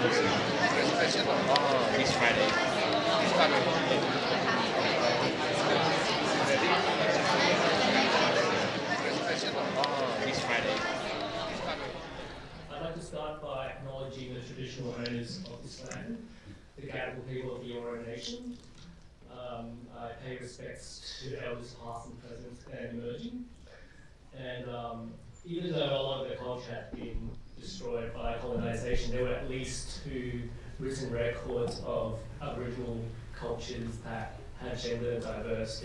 Oh, this Friday. Oh, this Friday. I'd like to start by acknowledging the traditional owners of this land, the Gadigal people of the Eora Nation. I pay respects to elders past and present and emerging. And even though a lot of the culture had been destroyed by colonisation, there were at least 2 written records of Aboriginal cultures that had gender diverse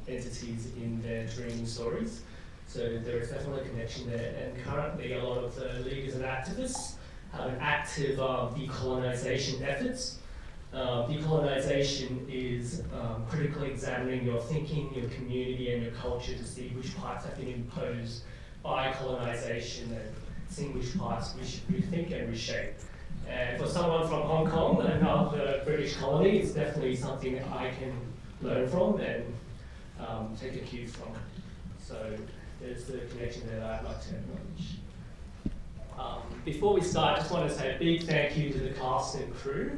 entities in their dream stories. So there is definitely a connection there, and currently a lot of the leaders and activists have an active decolonisation efforts. Decolonisation is critically examining your thinking, your community and your culture to see which parts have been imposed by colonisation and seeing which parts we should rethink and reshape. And for someone from Hong Kong, another British colony, it's definitely something that I can learn from and take a cue from. So there's the connection there that I'd like to acknowledge. Before we start, I just want to say a big thank you to the cast and crew.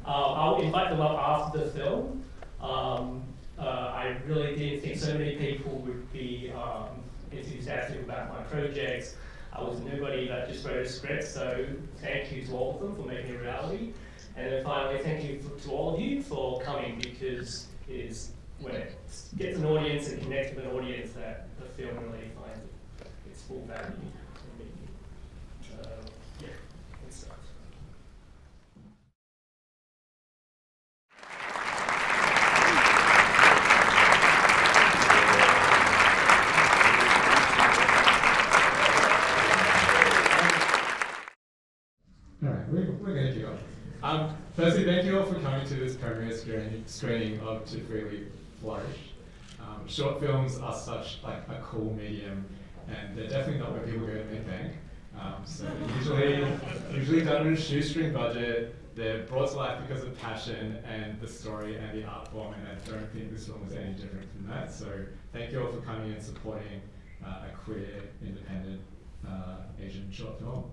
I'll invite them up after the film. I really didn't think so many people would be enthusiastic about my projects. I was nobody that just wrote a script, so thank you to all of them for making it a reality. And then finally, thank you to all of you for coming, because it is when it gets an audience and connects with an audience that the film really finds its full value to me. Yeah, let's start. Alright, we're going to keep on. Firstly, thank you all for coming to this premiere screening of To Freely Flourish. Short films are such a cool medium, and they're definitely not where people go to make bank. So usually done on a shoestring budget. They're brought to life because of passion and the story and the art form, and I don't think this film was any different from that. So thank you all for coming and supporting a queer, independent Asian short film.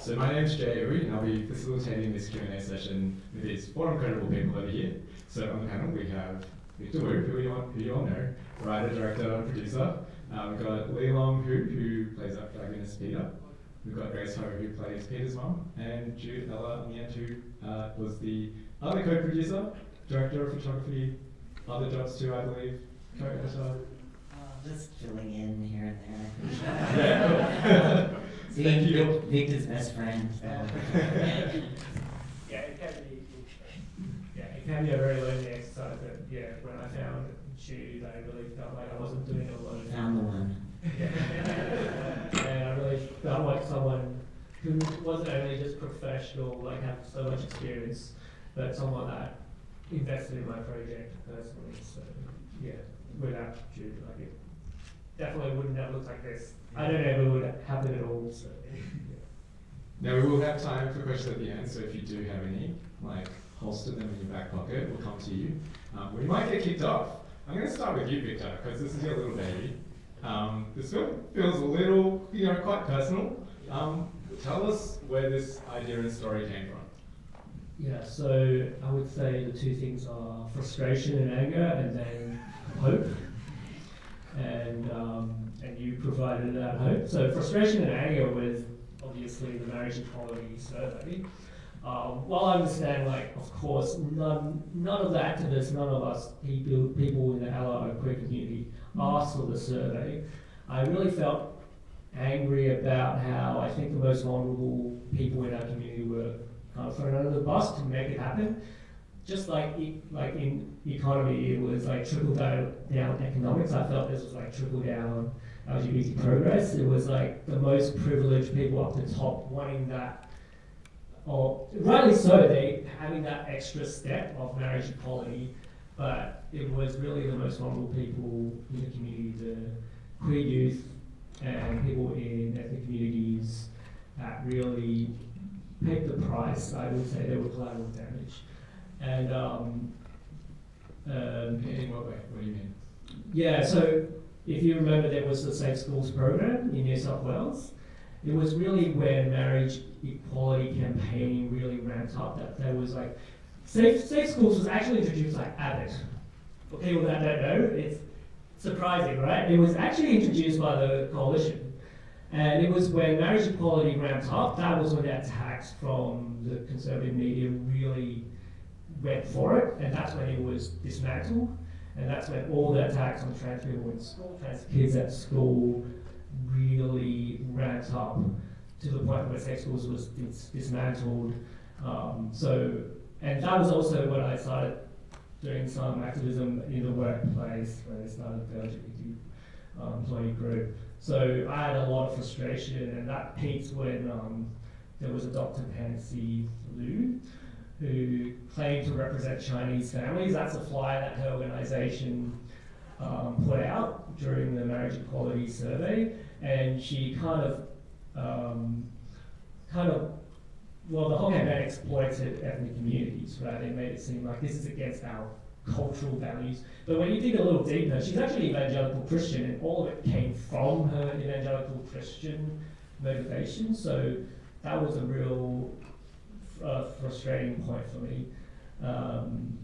So my name is Jay Ooi, and I'll be facilitating this Q&A session with these 4 incredible people over here. So on the panel we have Victor Wu, who you all know, writer, director, producer. We've got Lee Long who plays our protagonist Peter. We've got Grace Ho, who plays Peter's mum, and Jude Ella on the end, who was the other co-producer, director of photography, other jobs too, I believe, co-editor. Just filling in here and Yeah, there. Being Victor's best friend. Yeah, it can be a very lonely exercise, but yeah, when I found Jude, I really felt like I wasn't doing it alone. Found the one. Yeah. And I really felt like someone who wasn't only just professional, like have so much experience, but someone that invested in my project personally. So yeah, without Jude, like it definitely wouldn't have looked like this. I don't know if it would happen at all. So yeah. Now we will have time for questions at the end, so if you do have any, holster them in your back pocket, we'll come to you. We might get kicked off. I'm going to start with you, Victor, because this is your little baby. This film feels a little, quite personal. Tell us where this idea and story came from. Yeah, so I would say the 2 things are frustration and anger, and then hope. And you provided that hope. So frustration and anger was obviously the marriage equality survey. While I understand, of course, none of the activists, none of us people in the ally or queer community asked for the survey, I really felt angry about how I think the most vulnerable people in our community were kind of thrown under the bus to make it happen. Just like in economy, it was trickle down economics. I felt this was trickle down LGBT progress. It was the most privileged people up the top wanting that, or rightly so, they having that extra step of marriage equality. But it was really the most vulnerable people in the community, the queer youth and people in ethnic communities that really paid the price. I would say they were collateral damage. And In what way? What do you mean? yeah, so if you remember, there was the Safe Schools program in New South Wales. It was really when marriage equality campaigning really ramped up. That there was like Safe Schools was actually introduced like Abbott. For people that don't know, it's surprising, right? It was actually introduced by the coalition, and it was when marriage equality ramped up. That was when the attacks from the conservative media really went for it, and that's when it was dismantled. And that's when all the attacks on trans people in school, trans kids at school, really ramped up to the point where Safe Schools was dismantled. And that was also when I started doing some activism in the workplace, when I started the LGBT employee group. So I had a lot of frustration, and that peaked when there was a Dr. Pansy Liu, who claimed to represent Chinese families. That's a flyer that her organisation put out during the marriage equality survey, and she well, the whole campaign exploited ethnic communities, right? They made it seem like this is against our cultural values. But when you dig a little deeper, she's actually evangelical Christian, and all of it came from her evangelical Christian motivation. So that was a real frustrating point for me. And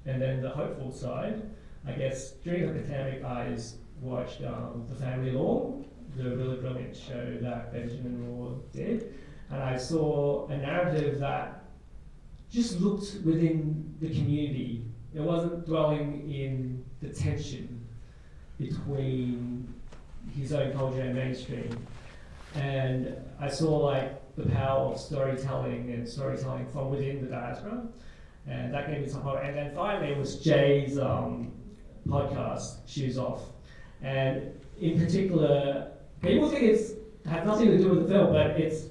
then the hopeful side, I guess during the pandemic, I watched The Family Law, the really brilliant show that Benjamin Law did, and I saw a narrative that just looked within the community. It wasn't dwelling in the tension between his own culture and mainstream. And I saw like the power of storytelling and storytelling from within the diaspora, and that gave me some hope. And then finally it was Jay's podcast, Shoes Off. And in particular, people think it's had nothing to do with the film, but it's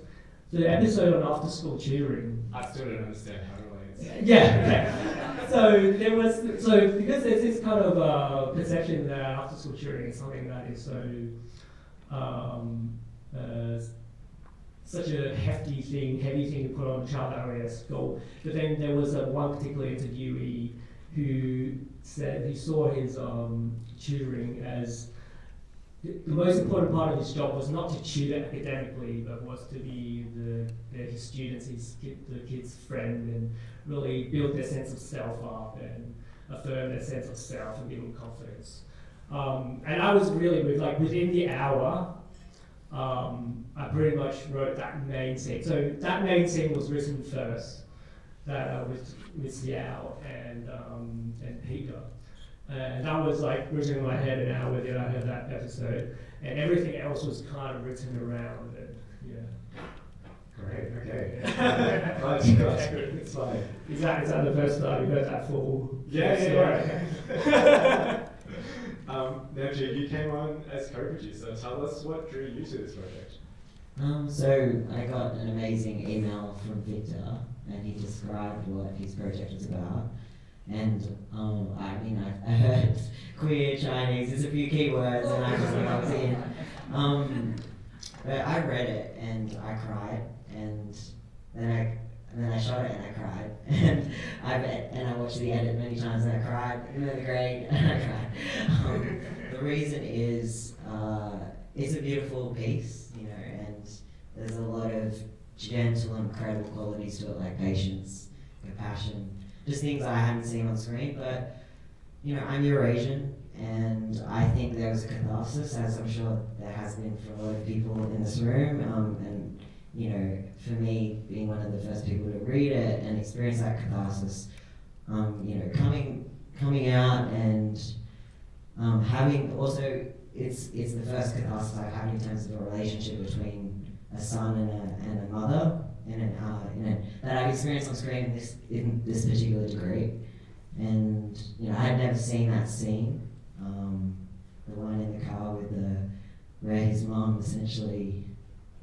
the episode on after school tutoring. I still don't understand how it relates. Yeah. So because there's this kind of perception that after school tutoring is something that is so such a heavy thing to put on a child that already at school. But then there was one particular interviewee who said he saw his tutoring as the most important part of his job was not to tutor academically, but was to be his students, the kids' friend, and really build their sense of self up and affirm their sense of self and give them confidence. And I was really moved. Like within the hour, I pretty much wrote that main scene. So that main scene was written first, that with Xiao and Peter. And that was like written in my head an hour within I heard that episode, and everything else was kind of written around it. Yeah. Great. Okay. It's fine. Is that the first time you heard that full? Yeah. Now, Jude, you came on as co-producer. Tell us what drew you to this project. So I got an amazing email from Victor, and he described what his project was about. And I heard queer Chinese, there's a few keywords, and I just think I was in. But I read it and I cried, and then I shot it and I cried, and I watched the edit many times and I cried, and then the grade and I cried. The reason is it's a beautiful piece, and there's a lot of gentle and credible qualities to it, like patience, compassion. Just things I haven't seen on screen, but I'm Eurasian, and I think there was a catharsis, as I'm sure there has been for a lot of people in this room. And for me, being one of the first people to read it and experience that catharsis, coming out and having also it's the first catharsis I've had in terms of a relationship between a son and a mother. That I've experienced on screen in this particular degree, and I had never seen that scene, the one in the car where his mom essentially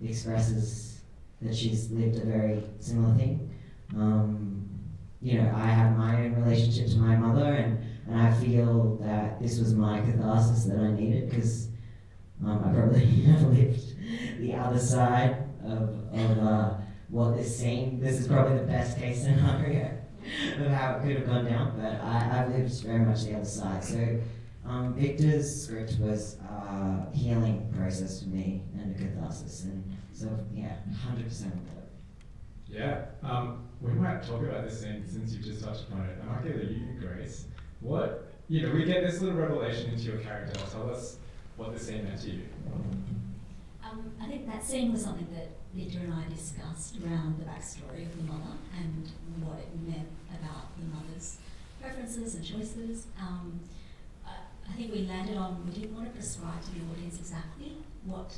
expresses that she's lived a very similar thing. I have my own relationship to my mother, and I feel that this was my catharsis that I needed, because I probably have lived the other side of what this scene. This is probably the best case scenario of how it could have gone down, but I've lived very much the other side. So Victor's script was a healing process for me and a catharsis, and so yeah, 100% with it. Yeah, we might talk about this scene since you've just touched upon it. I might give it to you, Grace. What, we get this little revelation into your character. Tell us what the scene meant to you. I think that scene was something that Victor and I discussed around the backstory of the mother and what it meant about the mother's preferences and choices. I think we landed on, we didn't want to prescribe to the audience exactly what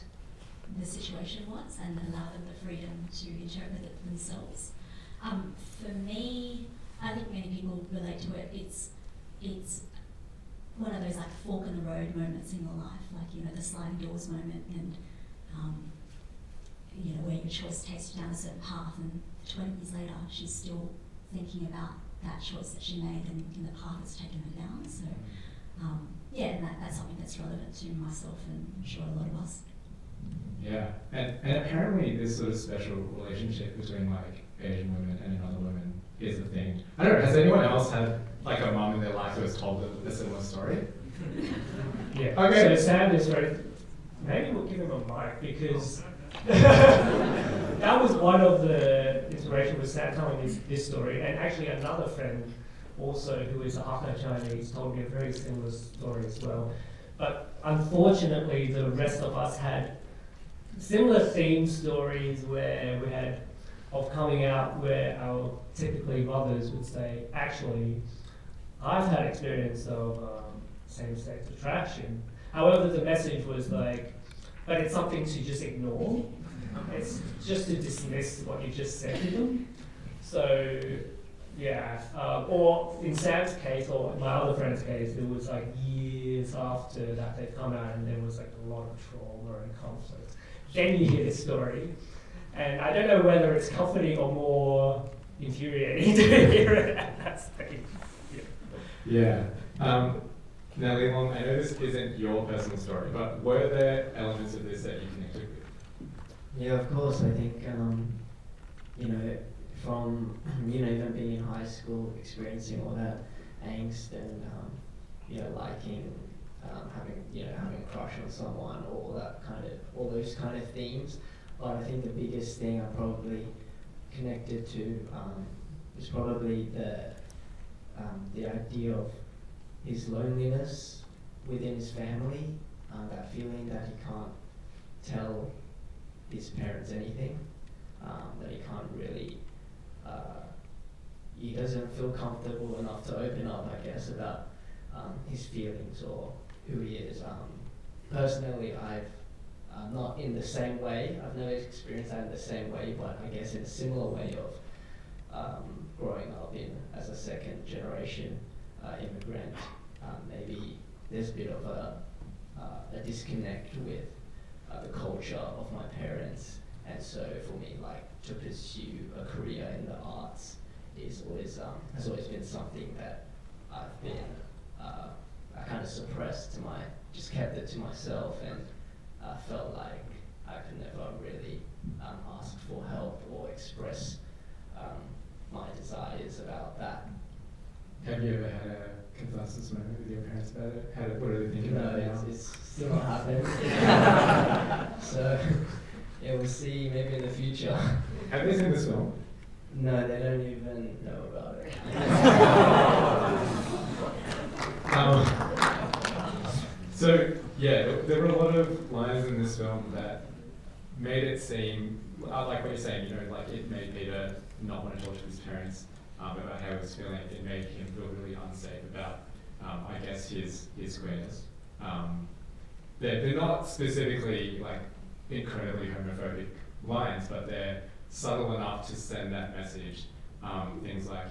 the situation was and allow them the freedom to interpret it themselves. For me, I think many people relate to it. It's one of those like fork in the road moments in your life, like the sliding doors moment, and where your choice takes you down a certain path, and 20 years later she's still thinking about that choice that she made and the path that's taken her down. So and that's something that's relevant to myself and I'm sure a lot of us. Yeah, and apparently this sort of special relationship between like Asian women and another woman is a thing. I don't know, has anyone else had like a mum in their life who has told a similar story? Yeah. Okay. So Sam is very. Maybe we'll give him a mic because that was one of the inspiration with Sam telling this story, and actually another friend also who is a Hakka Chinese told me a very similar story as well. But unfortunately, the rest of us had similar theme stories where we had of coming out where our typically mothers would say, actually, I've had experience of same-sex attraction. However, the message was like, but it's something to just ignore. It's just to dismiss what you just said to them. So, yeah. Or in Sam's case, or my other friend's case, it was like years after that they'd come out and there was like a lot of trauma and conflict. Then you hear this story. And I don't know whether it's comforting or more infuriating to hear it at that stage. Yeah. Now, Leon, I know this isn't your personal story, but were there elements of this that you connected with? Yeah, of course. I think, from, even being in high school, experiencing all that angst and, liking, having a crush on someone, all those kind of themes. But I think the biggest thing I probably connected to is probably the idea of his loneliness within his family, that feeling that he can't tell his parents anything, that he can't really, he doesn't feel comfortable enough to open up, I guess, about his feelings or who he is. Personally, I've not in the same way, I've never experienced that in the same way, but I guess in a similar way of growing up as a second generation immigrant, maybe there's a bit of a disconnect with the culture of my parents, and so for me, like, to pursue a career in the arts is always has always been something that I've been I kind of suppressed just kept it to myself, and felt like I could never really ask for help or express my desires about that. Have you ever had a catharsis moment with your parents about it? What are they thinking about it now? It's still not happened. So, yeah, we'll see maybe in the future. Have they seen this film? No, they don't even know about it. So, yeah, there were a lot of lines in this film that made it seem, like what you're saying, like it made Peter not want to talk to his parents about how he was feeling. It made him feel really unsafe about, I guess, his queerness. They're not specifically like incredibly homophobic lines, but they're subtle enough to send that message. Things like,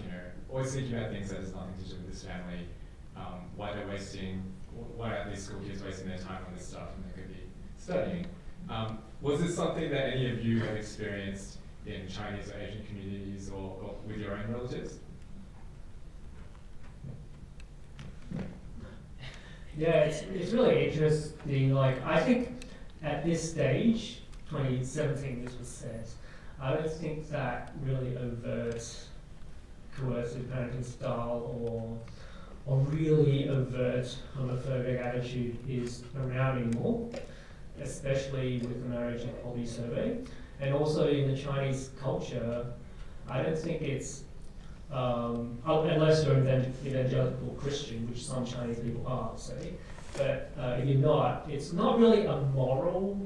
always thinking about things that has nothing to do with his family, why are these school kids wasting their time on this stuff when they could be studying? Was this something that any of you have experienced in Chinese or Asian communities or with your own relatives? Yeah, it's really interesting. Like, I think at this stage, 2017, this was set. I don't think that really overt coercive parenting style really overt homophobic attitude is around anymore, especially with the Marriage Equality Survey. And also in the Chinese culture, I don't think it's, unless you're evangelical Christian, which some Chinese people are, say, but if you're not, it's not really a moral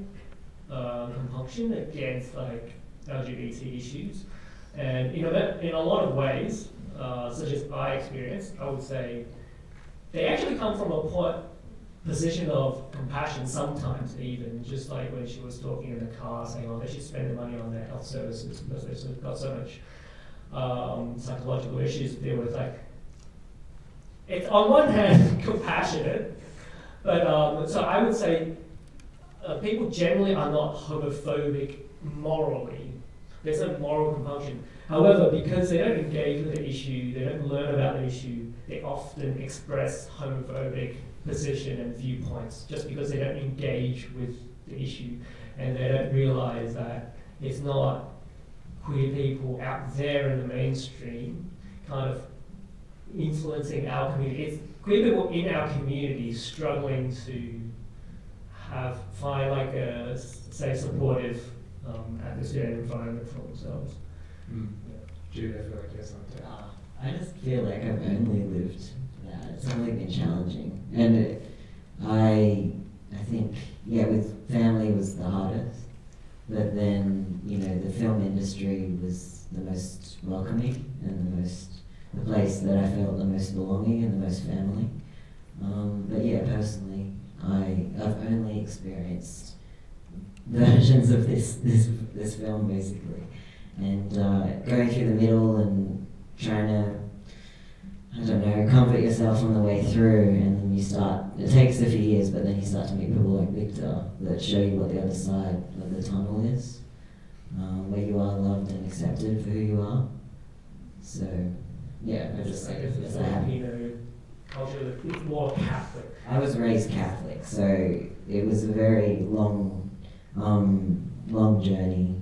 compunction against like LGBT issues. And in a lot of ways, such as I experienced, I would say they actually come from a position of compassion sometimes even, just like when she was talking in the car saying, oh, they should spend the money on their health services because they've got so much psychological issues to deal with. Like, it's on one hand compassionate, but so I would say people generally are not homophobic morally. There's no moral compunction. However, because they don't engage with the issue, they don't learn about the issue, they often express homophobic position and viewpoints just because they don't engage with the issue, and they don't realize that it's not queer people out there in the mainstream kind of influencing our community. It's queer people in our community struggling to find like a safe, supportive atmosphere and environment for themselves. Jude, I feel like you have something. I just feel like I've only lived that. It's only been challenging. And I think, with family was the hardest. But then, the film industry was the most welcoming and the place that I felt the most belonging and the most family. But personally, I've only experienced versions of this film basically. And going through the middle and trying to, comfort yourself on the way through, and then it takes a few years, but then you start to meet people like Victor that show you what the other side of the tunnel is, where you are loved and accepted for who you are. So, I just I guess it's Filipino culture, it's more Catholic. I was raised Catholic, so it was a very long journey.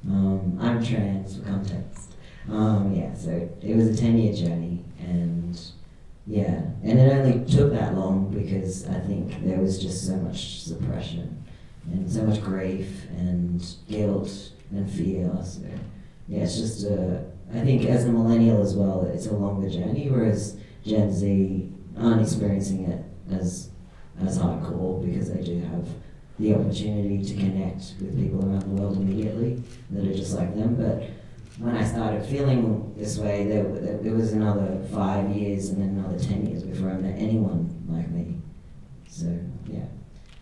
I'm trans for context. So it was a 10-year journey, and it only took that long because I think there was just so much suppression and so much grief and guilt and fear. So it's just I think as a millennial as well, it's a longer journey, whereas Gen Z aren't experiencing it as hardcore because they do have the opportunity to connect with people around the world immediately that are just like them. But when I started feeling this way, there was another 5 years and then another 10 years before I met anyone like me. So, and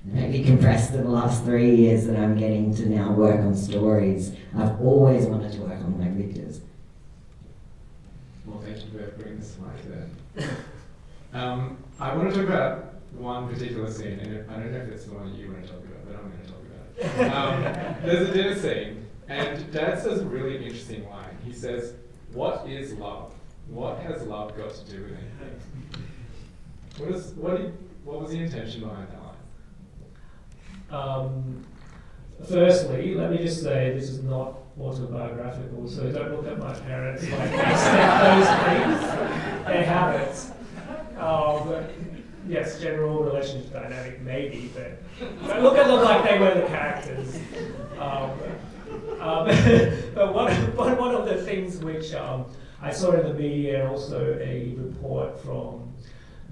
maybe compressed to the last 3 years that I'm getting to now work on stories. I've always wanted to work on like Victor's. Well, thank you for bringing this slide there. I want to talk about one particular scene, and I don't know if it's the one that you want to talk about, but I'm going to talk about it. There's a dinner scene, and Dad says a really interesting line. He says, "What is love? What has love got to do with anything?" What was the intention behind that line? Firstly, let me just say this is not autobiographical, so don't look at my parents like accept those things. They have it. Yes, general relationship dynamic maybe, but don't look at them like they were the characters. But one of the things which I saw in the media, and also a report from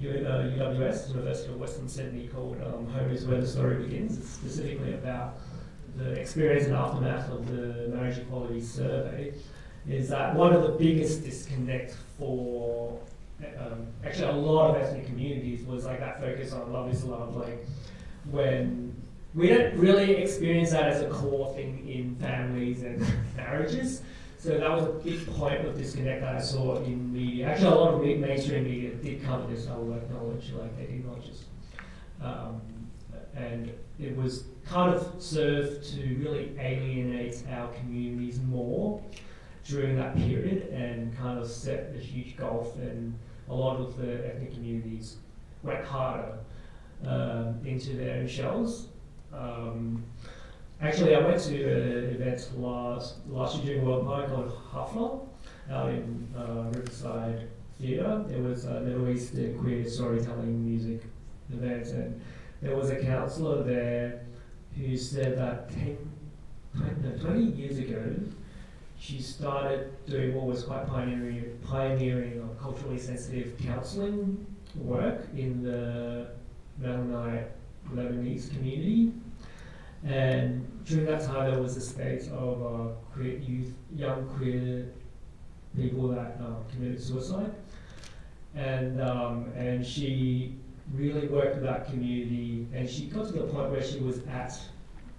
UWS, University of Western Sydney, called Home is Where the Story Begins. It's specifically about the experience and aftermath of the Marriage Equality Survey, is that one of the biggest disconnects for actually a lot of ethnic communities was like that focus on love is love, like when we don't really experience that as a core thing in families and marriages. So that was a big point of disconnect that I saw in media. Actually, a lot of mainstream media did cover this, I will acknowledge, like they did not just. And it was kind of served to really alienate our communities more during that period and kind of set a huge gulf, and a lot of the ethnic communities went harder into their own shells. Actually, I went to an event last year during World Pride called Hafla out in Riverside theatre. It was a Middle Eastern queer storytelling music event, and there was a counsellor there who said that 20 years ago, she started doing what was quite pioneering of culturally sensitive counselling work in the Mennonite Lebanese community. And during that time, there was a spate of queer youth, young queer people that committed suicide. And she really worked with that community, and she got to the point where she was at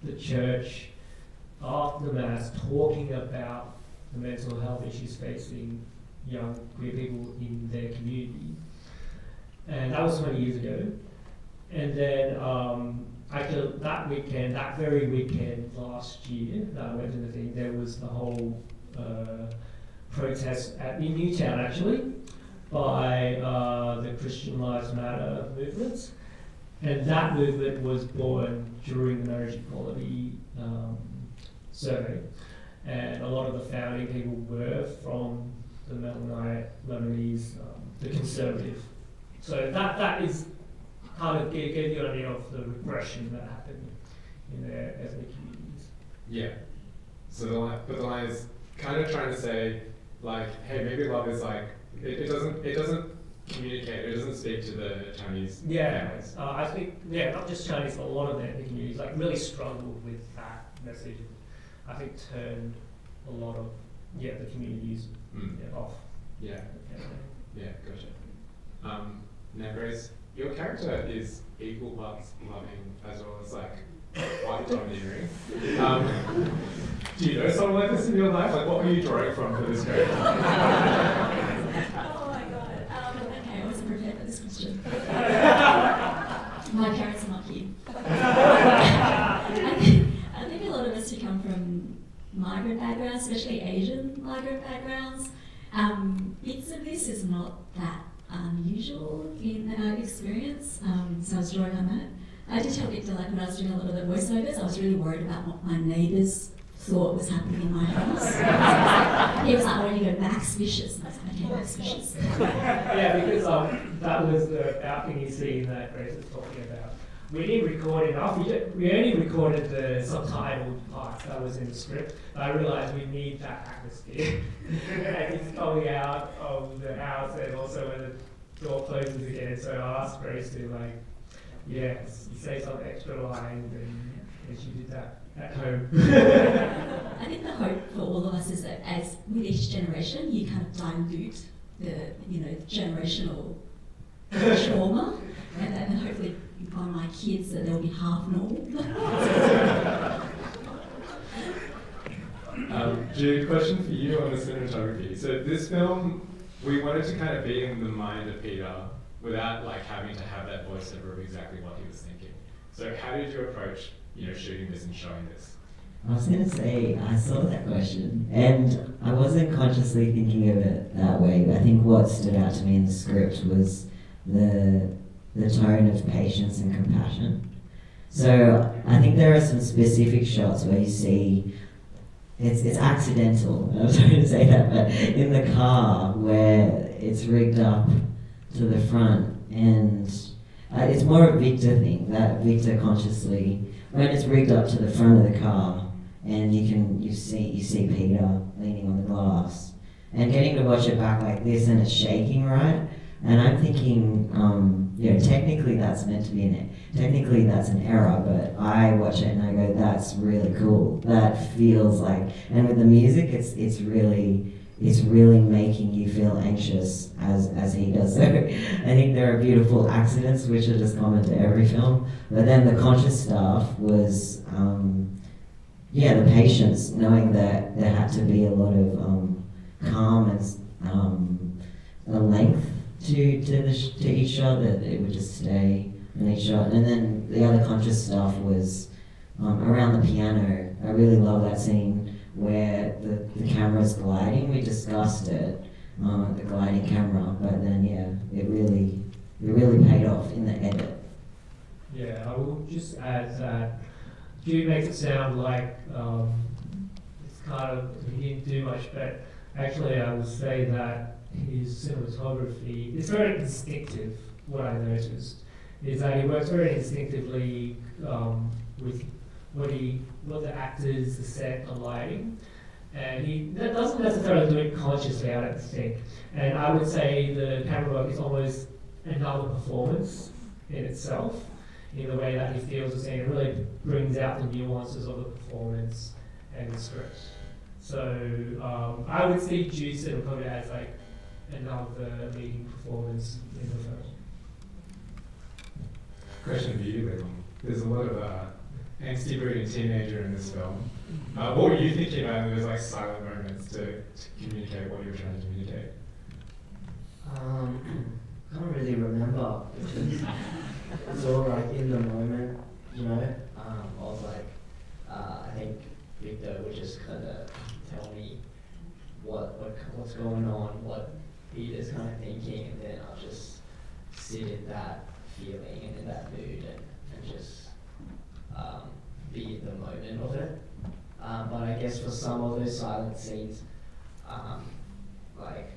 the church after Mass talking about the mental health issues facing young queer people in their community. And that was 20 years ago. And then actually that very weekend last year that I went to the thing, there was the whole protest in Newtown actually by the Christian Lives Matter movement. And that movement was born during the marriage equality survey. And a lot of the founding people were from the Mennonite Lebanese, the conservative. So that is kind of gave you an idea of the regression that happened in their ethnic communities. Yeah. So the line is kind of trying to say, like, hey, maybe love is like it doesn't communicate. It doesn't speak to the Chinese families. I think not just Chinese, but a lot of the ethnic communities like really struggled with that message. I think turned a lot of the communities off. Yeah. Yeah, gotcha. Now, Grace, your character is equal parts loving as well as like quite domineering. Do you know someone like this in your life? Like, what were you drawing from for this character? Oh my god. Okay, I wasn't prepared for this question. My parents are not here. I think a lot of us who come from migrant backgrounds, especially Asian migrant backgrounds, bits of this is not that unusual in our experience. So I was drawing on that. I did tell Victor, like when I was doing a lot of the voiceovers, I was really worried about what my neighbours thought was happening in my house. He was like, "Oh, you go Max Vicious," and I was like, "Okay, Max Vicious." Yeah, because that was the balcony scene that Grace was talking about. We didn't record enough. We only recorded the subtitled parts that was in the script. But I realised we need that atmosphere. And he's coming out of the house, and also when the door closes again. So I asked Grace to say some extra lines, and she did that at home. I think the hope for all of us is that as with each generation, you kind of dilute the generational trauma, and then hopefully by my kids that they'll be half normal. Jude, question for you on the cinematography. So this film, we wanted to kind of be in the mind of Peter without like having to have that voiceover of exactly what he was thinking. So how did you approach, shooting this and showing this? I was going to say, I saw that question, and I wasn't consciously thinking of it that way. I think what stood out to me in the script was the tone of patience and compassion. So I think there are some specific shots where you see, it's accidental, I was going to say that, but in the car where it's rigged up to the front, and it's more a Victor thing, that Victor consciously, when it's rigged up to the front of the car, and you see Peter leaning on the glass, and getting to watch it back like this, and it's shaking, right? And I'm thinking, technically that's meant to be technically that's an error, but I watch it and I go, that's really cool. That feels like, and with the music, it's really making you feel anxious as he does. So I think there are beautiful accidents which are just common to every film. But then the conscious stuff was, the patience, knowing that there had to be a lot of calm and a length to each shot, that it would just stay in each shot. And then the other conscious stuff was around the piano. I really love that scene where the camera's gliding. We discussed it, the gliding camera, but then it really paid off in the edit. Yeah, I will just add that Jude makes it sound like it's kind of, he didn't do much, but actually I would say that his cinematography, it's very instinctive. What I noticed is that he works very instinctively with what the actors, the set, the lighting, and he that doesn't necessarily do it consciously, I don't think. And I would say the camera work is almost another performance in itself, in the way that he feels the scene. It really brings out the nuances of the performance and the script. So I would see Jude Cinematography as like another leading performance in the film. Question for you, Liam. There's a lot of angsty brooding teenager in this film. What were you thinking about in those like silent moments to communicate what you were trying to communicate? I don't really remember because it's all like in the moment, you know. Of like, I think Victor would just kind of tell me what's going on, what Peter's kind of thinking, and then I'll just sit in that feeling and in that mood and just be in the moment of it. But I guess for some of those silent scenes, like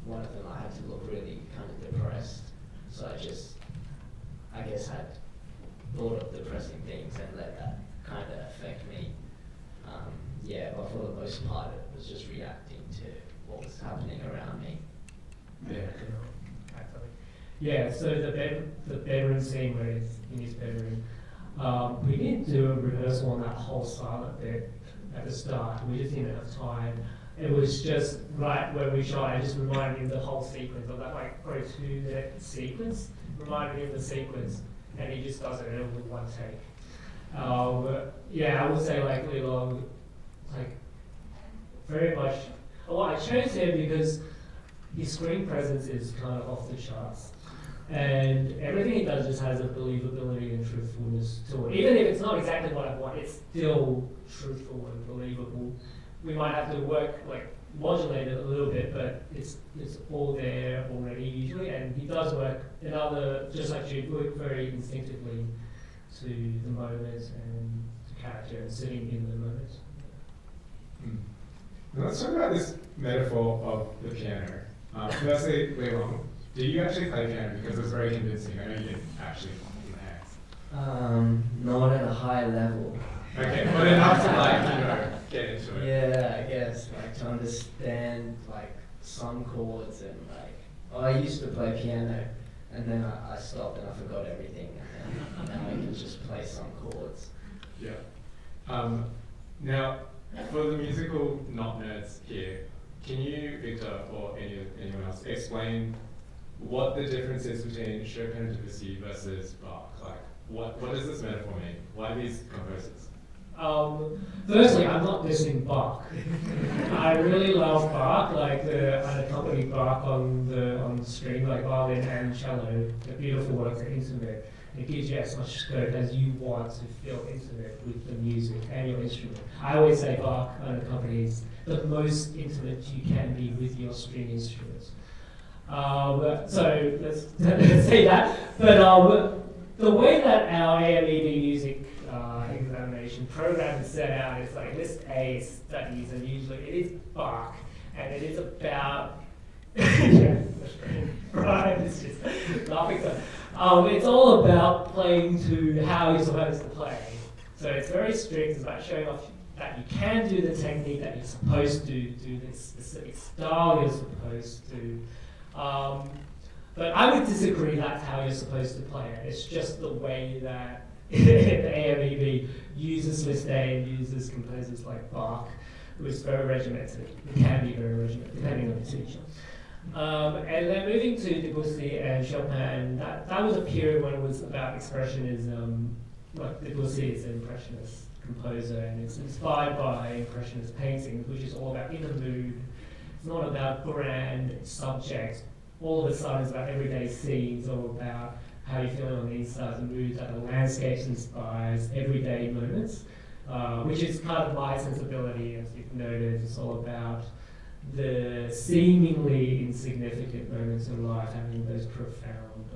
one of them I had to look really kind of depressed. So I guess had thought of depressing things and let that kind of affect me. But for the most part it was just reacting to what was happening around me. Yeah, so the bedroom scene where he's in his bedroom, we didn't do a rehearsal on that whole silent bit at the start. We just didn't have time. It was just right where we shot. I just reminded him the whole sequence of that, like probably 2-minute sequence. Reminded him the sequence, and he just does it in one take. I would say like Lee Long, like very much. Well, I chose him because his screen presence is kind of off the charts. And everything he does just has a believability and truthfulness to it. Even if it's not exactly what I want, it's still truthful and believable. We might have to modulate it a little bit, but it's all there already usually. And he does work just like Jude, work very instinctively to the moment and the character and sitting in the moment. Now let's talk about this metaphor of the piano. Firstly, Lee Long, do you actually play piano? Because it's very convincing. I know you didn't actually in the hands. Not at a high level. Okay, but enough to get into it. Yeah, I guess to understand some chords and I used to play piano and then I stopped and I forgot everything and then now I can just play some chords. Yeah. Now, for the musical not nerds here, can you, Victor, or anyone else, explain what the difference is between Chopin and Debussy versus Bach? What does this metaphor mean? Why these composers? Firstly, I'm not dissing Bach. I really love Bach, the unaccompanied Bach on the string, like violin and cello. The beautiful work, they're intimate. It gives you as much scope as you want to feel intimate with the music and your instrument. I always say Bach unaccompanied is the most intimate you can be with your string instruments. So let's say that. But the way that our AMED music examination program is set out is like list A studies, and usually it is Bach, and it is about Brian is just laughing. It's all about playing to how you're supposed to play. So it's very strict. It's about showing off that you can do the technique, that you're supposed to do this specific style you're supposed to. But I would disagree that's how you're supposed to play it. It's just the way that the AMEB uses list A and uses composers like Bach, who is very regimented. It can be very regimented, depending on the teacher. And then moving to Debussy and Chopin, that was a period when it was about expressionism. Debussy is an impressionist composer, and it's inspired by impressionist paintings, which is all about inner mood. It's not about grand subjects. All of a sudden, it's about everyday scenes, all about how you're feeling on the inside, the mood that the landscapes inspires, everyday moments, which is kind of my sensibility, as you've noted. It's all about the seemingly insignificant moments in life having those profound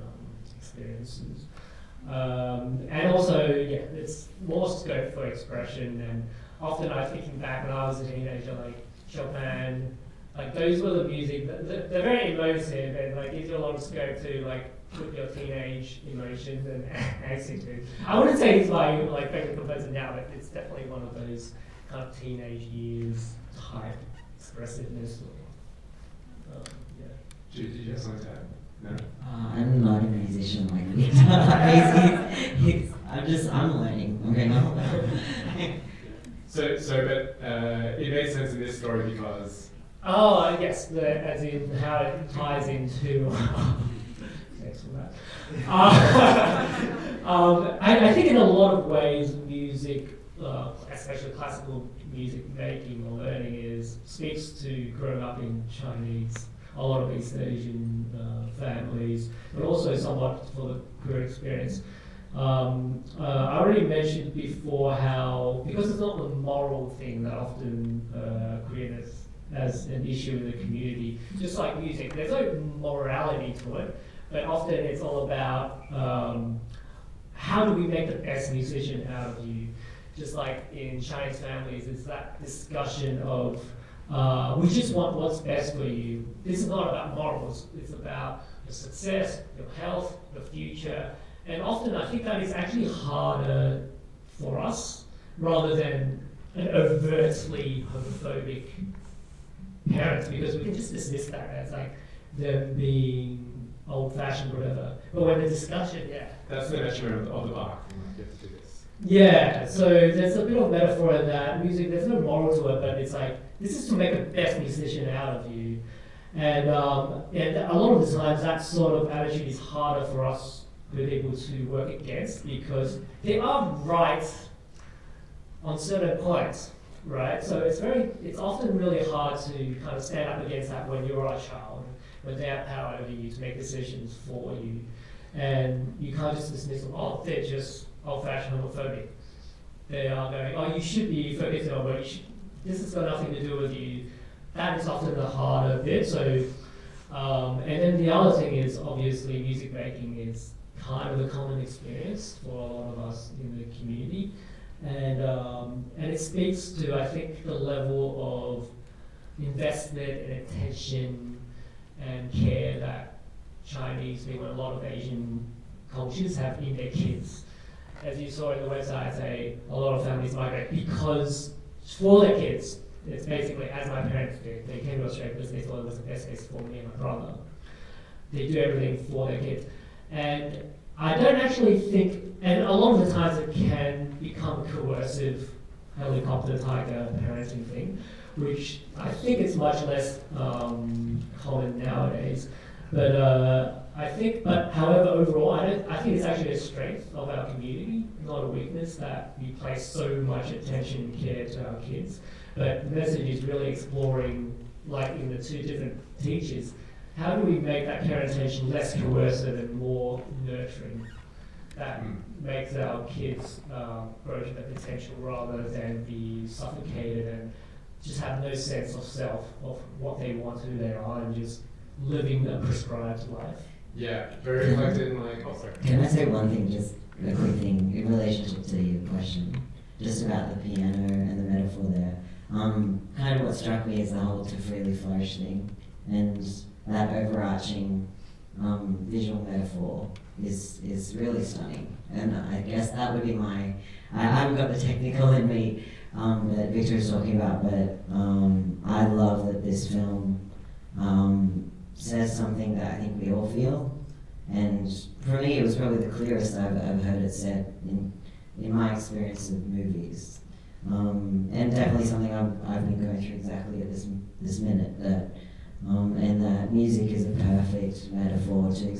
experiences. And also, it's more scope for expression. And often I'm thinking back when I was a teenager, like Chopin, Like those were the music. They're very emotive and like gives you a lot of scope to like put your teenage emotions and angst into. I wouldn't say he's my like favorite composer now, but it's definitely one of those kind of teenage years type expressiveness. Or, yeah. Jude, did you have something to add? No. I'm not a musician like Victor. I'm learning. Okay, no. But it made sense in this story because. Oh, yes, as in how it ties into. Thanks for that. I think in a lot of ways, music, especially classical music making or learning, speaks to growing up in Chinese, a lot of East Asian families, but also somewhat for the career experience. I already mentioned before how, because it's not the moral thing that often created as an issue in the community, just like music, there's no morality to it, but often it's all about how do we make the best musician out of you. Just like in Chinese families, it's that discussion of we just want what's best for you. This is not about morals, it's about your success, your health, the future. And often I think that is actually harder for us rather than an overtly homophobic parents, because we can just dismiss that as like them being old-fashioned or whatever. But when the discussion, That's the measurement of the bark. You have to do this. Yeah, so there's a bit of metaphor in that. Music, there's no moral to it, but it's like, this is to make the best musician out of you. And a lot of the times that sort of attitude is harder for us with people to work against, because they are right on certain points, right? So it's often really hard to kind of stand up against that when you're a child, when they have power over you to make decisions for you. And you can't just dismiss them, oh, they're just old-fashioned homophobic. They are going, oh, you should be focused on, but this has got nothing to do with you. That is often the harder bit. So, and then the other thing is, obviously, music making is kind of a common experience for a lot of us in the community. And it speaks to, I think, the level of investment and attention and care that Chinese people and a lot of Asian cultures have in their kids. As you saw in the website, a lot of families migrate because for their kids, it's basically as my parents did. They came to Australia because they thought it was the best place for me and my brother. They do everything for their kids. And I don't actually think, and a lot of the times it can become a coercive helicopter tiger parenting thing, which I think it's much less common nowadays. But however, overall, I think it's actually a strength of our community, not a weakness, that we place so much attention and care to our kids. But the message is really exploring, like in the two different teachers, how do we make that parent attention less coercive and more nurturing? That makes our kids grow to their potential rather than be suffocated and just have no sense of self, of what they want, who they are, and just living a prescribed life. Yeah, very reflected in like, oh sorry. Can I say one thing, just a quick thing, in relationship to your question, just about the piano and the metaphor there. Kind of what struck me is the whole to freely flourish thing, and that overarching visual metaphor is really stunning. And I guess that would be I haven't got the technical in me that Victor was talking about, but I love that this film says something that I think we all feel. And for me, it was probably the clearest I've heard it said in my experience of movies. And definitely something I've been going through exactly at this minute, and that music is a perfect metaphor to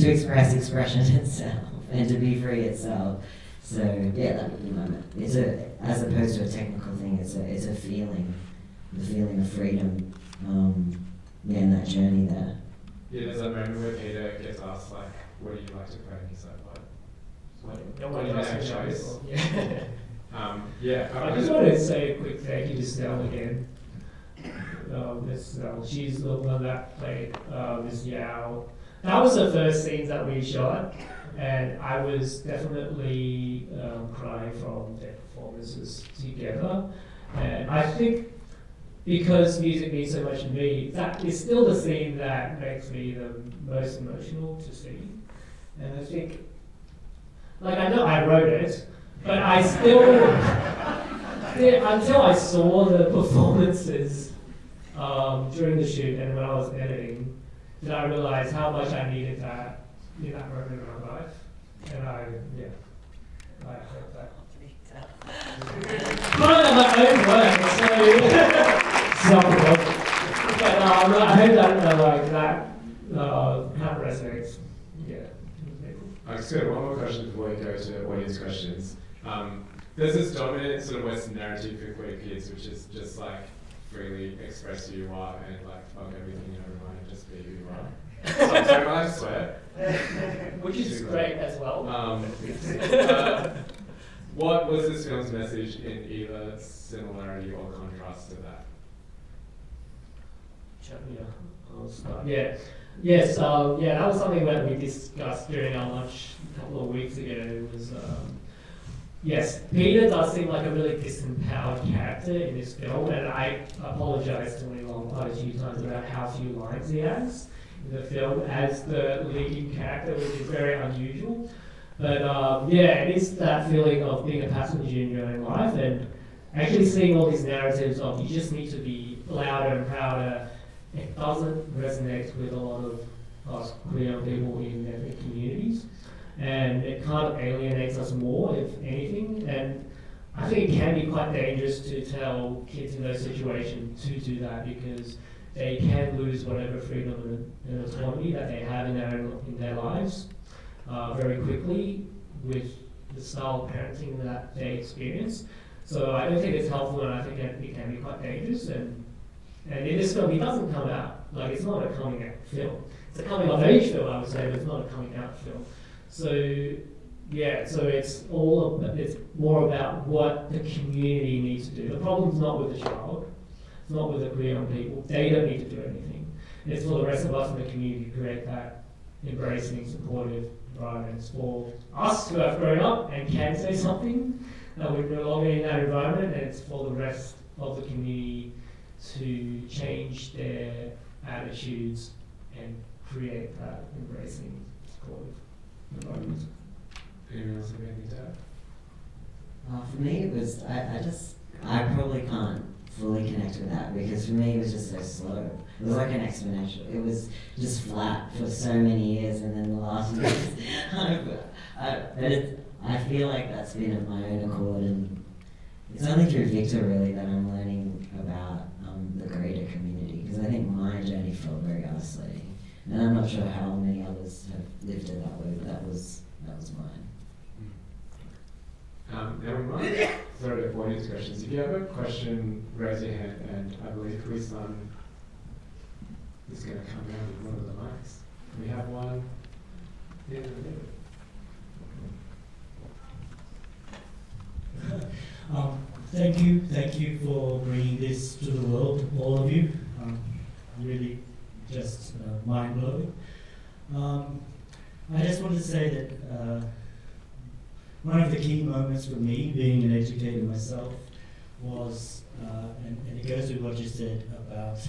express expression itself and to be free itself. So yeah, that would be my moment. As opposed to a technical thing, it's a feeling, the feeling of freedom. In that journey there. Yeah, there's that moment where Peter gets asked like, "What do you like to play?" And he's like, "What do you have choice?" I just want to say a quick thank you to Stella again. She's the one that played Miss Yao. That was the first scenes that we shot, and I was definitely crying from their performances together. And I think because music means so much to me, that is still the scene that makes me the most emotional to see. And I think, like, I know I wrote it, but I still, until I saw the performances during the shoot and when I was editing, did I realize how much I needed that in that moment in my life. And I hope that. Kind of my own work, so but I hope that resonates. Yeah. I just got one more question before we go to audience questions. There's this dominant sort of Western narrative for queer kids, which is just like freely express who you are and like fuck everything in your mind and just be who you are. Sorry, I swear. Which is great as well. What was this film's message in either similarity or contrast to that? Yeah, I'll start. Yeah. Yes, that was something that we discussed during our lunch a couple of weeks ago. It was, yes, Peter does seem like a really disempowered character in this film, and I apologise to Lee Long quite a few times about how few lines he has in the film as the leading character, which is very unusual. But it is that feeling of being a passenger in your own life and actually seeing all these narratives of you just need to be louder and prouder. It doesn't resonate with a lot of us queer people in ethnic communities, and it kind of alienates us more, if anything. And I think it can be quite dangerous to tell kids in those situations to do that because they can lose whatever freedom and autonomy that they have in their lives very quickly with the style of parenting that they experience. So I don't think it's helpful, and I think it can be quite dangerous. And in this film, he doesn't come out. Like, it's not a coming out film. It's a coming of age film, I would say, but it's not a coming out film. So, yeah, so it's more about what the community needs to do. The problem's not with the child. It's not with the queer young people. They don't need to do anything. It's for the rest of us in the community to create that embracing, supportive environments for us who have grown up and can say something. We're no longer in that environment, and it's for the rest of the community to change their attitudes and create that embracing, supportive environment. Anyone else have anything to add? For me, it was, I probably can't fully connect with that because for me it was just so slow. It was like an exponential. It was just flat for so many years, and then the last years, I feel like that's been of my own accord, and it's only through Victor really that I'm learning about the greater community, because I think my journey felt very isolating, and I'm not sure how many others have lived it that way, but that was mine. Now we might throw to audience questions. If you have a question, raise your hand, and I believe Hui-san is going to come around with one of the mics. We have one here in the middle. Thank you for bringing this to the world, all of you. Really just mind-blowing. I just want to say that one of the key moments for me, being an educator myself, was, and it goes with what you said about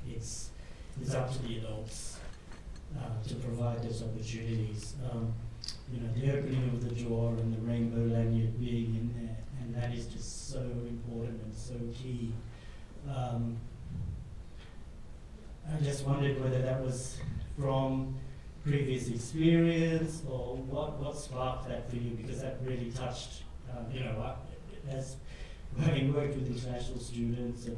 it's up to the adults to provide those opportunities. The opening of the drawer and the rainbow lanyard being in there, and that is just so important and so key. I just wondered whether that was from previous experience or what sparked that for you, because that really touched, as having worked with international students and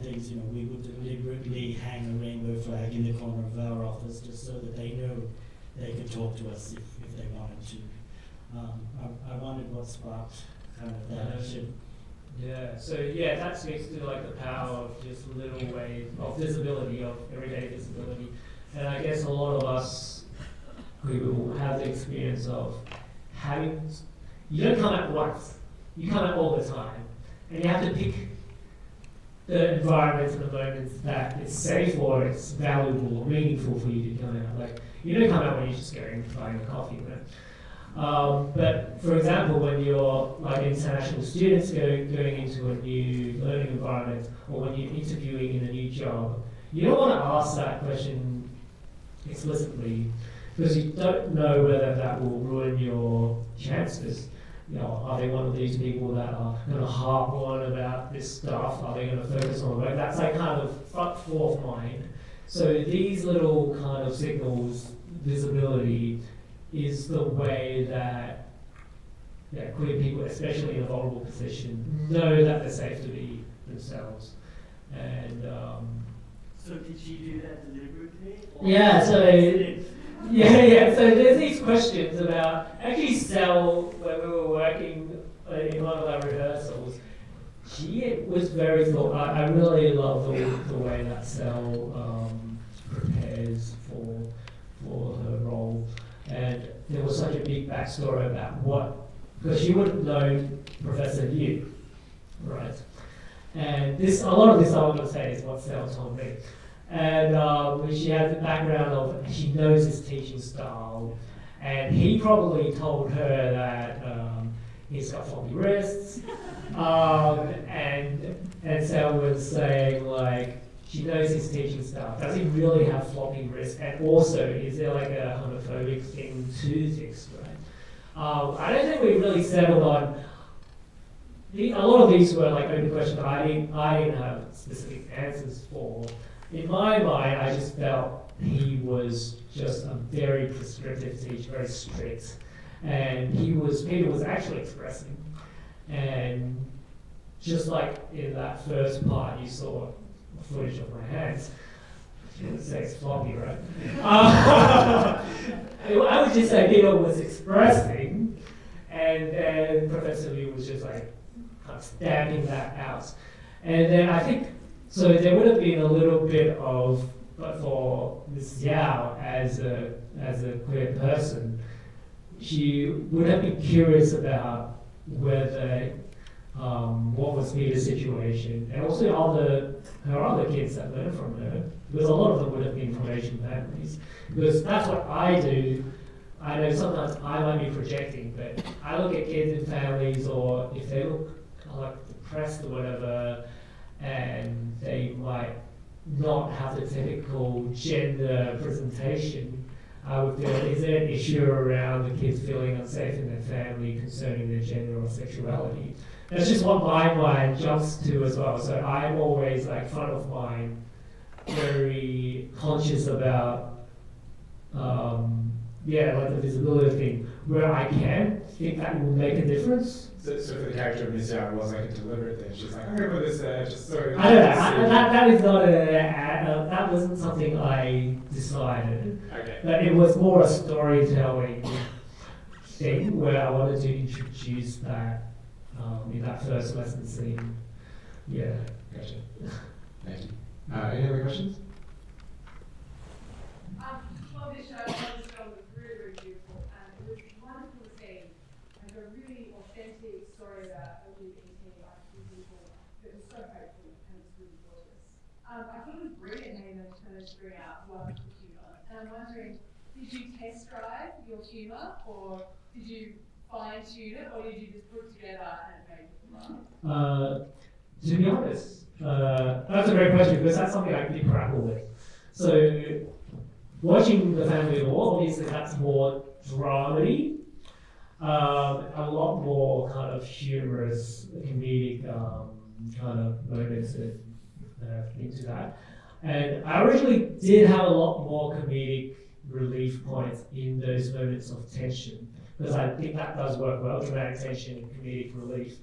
things, we would deliberately hang a rainbow flag in the corner of our office just so that they know they could talk to us if they wanted to. I wondered what sparked kind of that action. Yeah, so that speaks to like the power of just little ways of visibility, of everyday visibility. And I guess a lot of us who have the experience of having, you don't come out once, you come out all the time. And you have to pick the environments and the moments that it's safe or it's valuable or meaningful for you to come out. Like, you don't come out when you're just going and buying a coffee, But for example, when you're like international students going into a new learning environment, or when you're interviewing in a new job, you don't want to ask that question explicitly because you don't know whether that will ruin your chances. You know, are they one of these people that are going to harp on about this stuff? Are they going to focus on work? That's like kind of fourth mind. So these little kind of signals, visibility, is the way that queer people, especially in a vulnerable position, know that they're safe to be themselves. And So did you do that deliberately? yeah, so so there's these questions about actually Sel, when we were working in one of our rehearsals, she was very I really love the way that Sel prepares for her role. And there was such a big backstory about because she would have known Professor Yu, right? And a lot of this I'm going to say is what Sel told me. And she had the background of, she knows his teaching style, and he probably told her that he's got floppy wrists, and Sel was saying like, she knows his teaching style. Does he really have floppy wrists? And also, is there like a homophobic thing to this, right? I don't think we really settled on. A lot of these were like open questions I didn't have specific answers for. In my mind, I just felt he was just a very prescriptive teacher, very strict. And Peter was actually expressing. And just like in that first part, you saw footage of my hands. I shouldn't say it's floppy, right? I would just say Peter was expressing, and then Professor Lee was just like kind of stamping that out. And then I think, so there would have been a little bit of, but for Ms. Yao as a queer person, she would have been curious about whether what was Peter's situation, and also her other kids that learned from her, because a lot of them would have been from Asian families. Because that's what I do. I know sometimes I might be projecting, but I look at kids in families, or if they look like depressed or whatever, and they might not have the typical gender presentation, I would feel, is there an issue around the kids feeling unsafe in their family concerning their gender or sexuality? That's just what my mind jumps to as well. So I'm always like front of mind, very conscious about, like the visibility thing, where I can think that will make a difference. So for the character of Miss Yao, it was like a deliberate thing. She's like, I'm gonna put this just so. I don't know. That is not that wasn't something I decided. Okay. But it was more a storytelling thing where I wanted to introduce that in that first lesson scene. Yeah. Gotcha. Thank you. Any other questions? Well, this show, this film was really, really beautiful, and it was wonderful to see like a really authentic story about LGBT people that was so hopeful and it's really gorgeous. I thought it was brilliant having them kind of bring out wonderful humour, and I'm wondering, did you test drive your humour, or did you fine tune it, or did you just put it together and it made you laugh? To be honest, that's a great question because that's something I did grapple with. So, watching The Family Law, obviously that's more dramedy, a lot more kind of humorous, comedic kind of moments into that. And I originally did have a lot more comedic relief points in those moments of tension because I think that does work well, dramatic tension and comedic relief.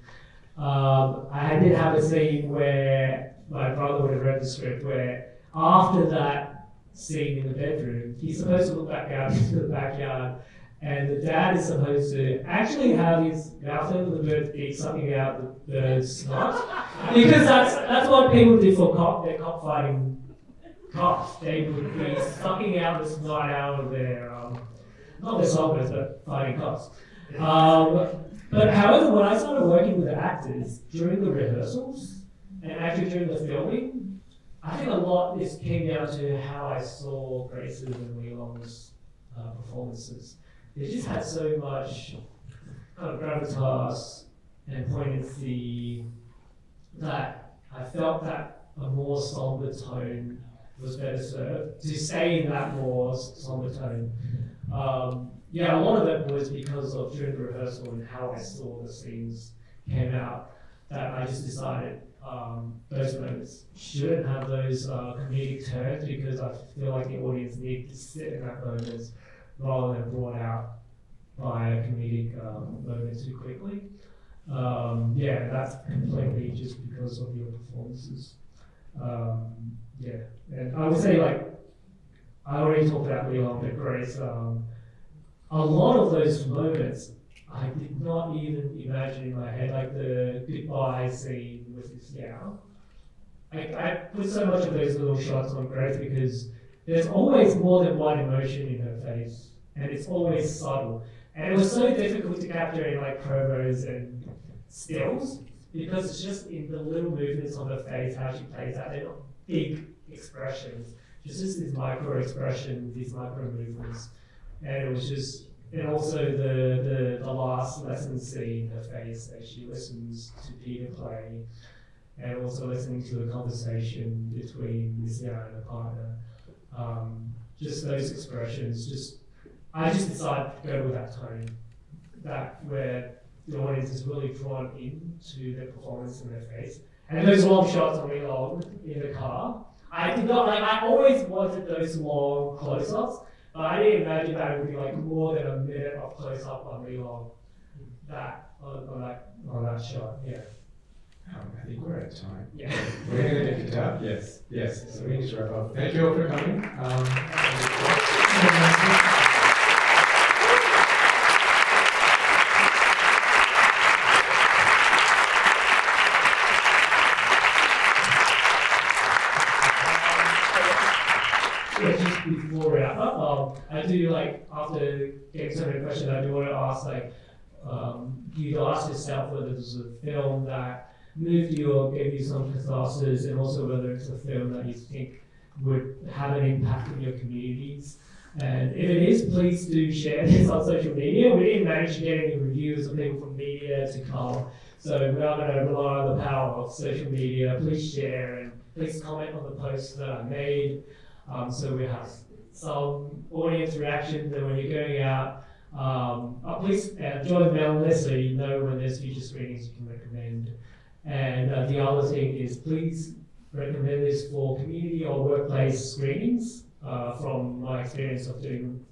I did have a scene where my brother would have read the script where after that scene in the bedroom, he's supposed to look back out into the backyard and the dad is supposed to actually have his mouth over the bird's beak, sucking out the bird's snot. Because that's what people do for their cockfighting cops. They would be sucking out the snot out of their, not their songbirds, but fighting cops. But however, when I started working with the actors during the rehearsals and actually during the filming, I think a lot of this came down to how I saw Grace's and Leelong's performances. it just had so much kind of gravitas and poignancy that I felt that a more somber tone was better served, to stay in that more somber tone. Yeah, a lot of it was because of during the rehearsal and how I saw the scenes came out, that I just decided those moments shouldn't have those comedic turns, because I feel like the audience need to sit in that moment rather than brought out by a comedic moment too quickly. Yeah, that's completely just because of your performances. Yeah, and I would say, like, I already talked about Leon, but Grace, a lot of those moments I did not even imagine in my head, like the goodbye scene with this Yao. I put so much of those little shots on Grace because there's always more than one emotion in her face, and it's always subtle. And it was so difficult to capture in like promos and stills, because it's just in the little movements of her face, how she plays out. They're not big expressions, it's just these micro expressions, these micro movements. And it was just, and also the last lesson scene, her face as she listens to Peter play, and also listening to a conversation between Miss Yao and her partner. Just those expressions, I just decided to go with that tone, that where the audience is really drawn into their performance in their face. And those long shots on me long in the car, I did not, like, I always wanted those long close-ups, but I didn't imagine that it would be like more than a minute of close-up on me long, on that shot, yeah. I think we're at time. Yeah. We're going to take it up. Yes. So we need to wrap up. Thank you all for coming. Yeah, just before we wrap up, I do, like, after getting so many questions, I do want to ask, like, you ask yourself whether this is a film that moved you or gave you some catharsis, and also whether it's a film that you think would have an impact in your communities. And if it is, please do share this on social media. We didn't manage to get any reviews of people from media to come, so we are going to rely on the power of social media. Please share and please comment on the posts that I made. So we have some audience reactions, and when you're going out, please join the mailing list so you know when there's future screenings you can recommend. And the other thing is, please recommend this for community or workplace screenings. From my experience of doing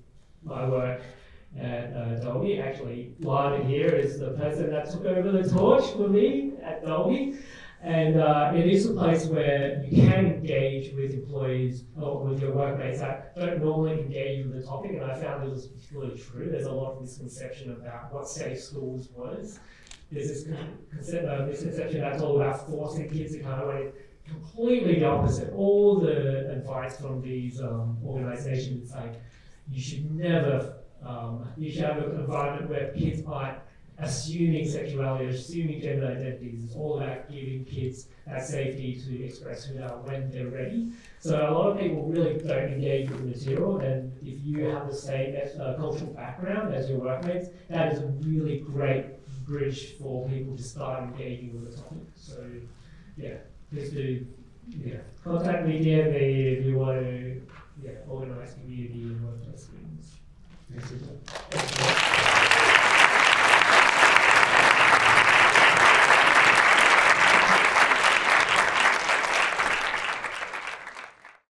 my work at Dolby, actually Lana here is the person that took over the torch for me at Dolby. And it is a place where you can engage with employees or with your workmates that don't normally engage with the topic, and I found it was really true. There's a lot of misconception about what safe schools was. There's this misconception that's all about forcing kids to come away. Completely the opposite. All the advice from these organizations is like, you should never, you should have an environment where kids aren't assuming sexuality, assuming gender identities. It's all about giving kids that safety to express who they are when they're ready. So a lot of people really don't engage with the material, and if you have the same cultural background as your workmates, that is a really great bridge for people to start engaging with the topic. So yeah, please do contact me, DM me if you want to organise community and workplace screenings. Thanks.